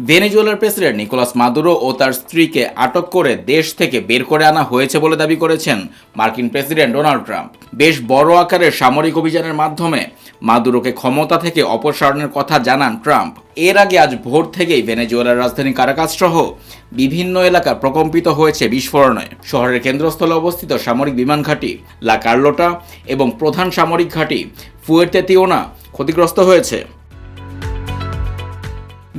ভেনেজুয়েলার president Nicolas Maduro ও তার স্ত্রীকে আটক করে দেশ থেকে বের করে আনা হয়েছে বলে দাবি করেছেন মার্কিন প্রেসিডেন্ট ডোনাল্ড ট্রাম্প। বেশ বড় আকারের সামরিক অভিযানের মাধ্যমে মাদুরোকে ক্ষমতা থেকে অপসারণের কথা জানান ট্রাম্প। এর আগে আজ ভোর থেকেই ভেনেজুয়েলার রাজধানী কারাকাস সহ বিভিন্ন এলাকা প্রকম্পিত হয়েছে বিস্ফোরণে। শহরের কেন্দ্রস্থলে অবস্থিত সামরিক বিমান ঘাঁটি লা কার্লোটা এবং প্রধান সামরিক ঘাঁটি ফুয়ের্তেতিওনা ক্ষতিগ্রস্ত হয়েছে।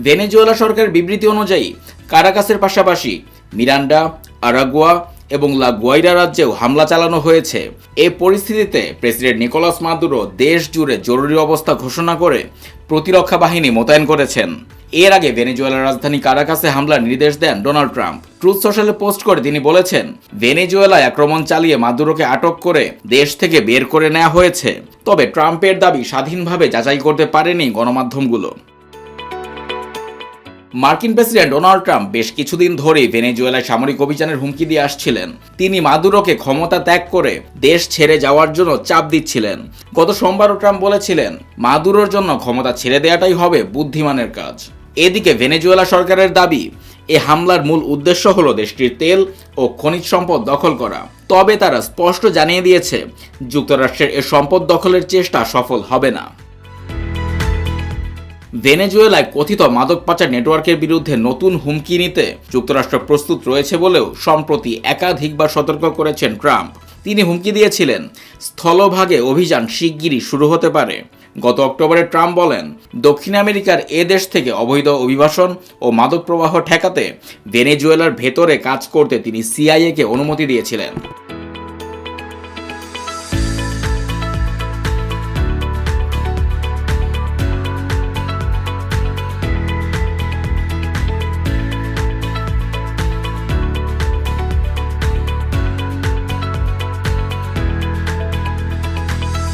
ভেনেজুয়েলা সরকারের বিবৃতি অনুযায়ী কারাকাসের পাশাপাশি মিরান্ডা, আরাগুয়া এবং লা গুয়াইরা রাজ্যেও হামলা চালানো হয়েছে। এই পরিস্থিতিতে প্রেসিডেন্ট নিকোলাস মাদুরো দেশ জুড়ে জরুরি অবস্থা ঘোষণা করে প্রতিরক্ষা বাহিনী মোতায়েন করেছেন। এর আগে ভেনেজুয়েলার রাজধানী কারাকাসে হামলার নির্দেশ দেন ডোনাল্ড ট্রাম্প। ট্রুথ সোশ্যালে পোস্ট করে তিনি বলেছেন, ভেনেজুয়েলায় আক্রমণ চালিয়ে মাদুরোকে আটক করে দেশ থেকে বের করে নেওয়া হয়েছে। তবে ট্রাম্পের দাবি স্বাধীনভাবে যাচাই করতে পারেনি গণমাধ্যমগুলো। মার্কিন প্রেসিডেন্ট ডোনাল্ড ট্রাম্প বেশ কিছুদিন ধরেই ভেনেজুয়েলায় সামরিক অভিযানের হুমকি দিয়ে আসছিলেন। তিনি মাদুরোকে ক্ষমতা ত্যাগ করে দেশ ছেড়ে যাওয়ার জন্য চাপ দিচ্ছিলেন। গত সোমবারও ট্রাম্প বলেছিলেন, মাদুরোর জন্য ক্ষমতা ছেড়ে দেওয়াটাই হবে বুদ্ধিমানের কাজ। এদিকে ভেনেজুয়েলা সরকারের দাবি, এ হামলার মূল উদ্দেশ্য হলো দেশটির তেল ও খনিজ সম্পদ দখল করা। তবে তারা স্পষ্ট জানিয়ে দিয়েছে, যুক্তরাষ্ট্রের এ সম্পদ দখলের চেষ্টা সফল হবে না। ভেনেজুয়েলায় কথিত মাদক পাচার নেটওয়ার্কের বিরুদ্ধে নতুন হুমকি নিতে যুক্তরাষ্ট্র প্রস্তুত রয়েছে বলেও সম্প্রতি একাধিকবার সতর্ক করেছেন ট্রাম্প। তিনি হুমকি দিয়েছিলেন, স্থলভাগে অভিযান শিগগিরই শুরু হতে পারে। গত অক্টোবরে ট্রাম্প বলেন, দক্ষিণ আমেরিকার এ দেশ থেকে অবৈধ অভিবাসন ও মাদক প্রবাহ ঠেকাতে ভেনেজুয়েলার ভেতরে কাজ করতে তিনি সিআইএকে অনুমতি দিয়েছিলেন।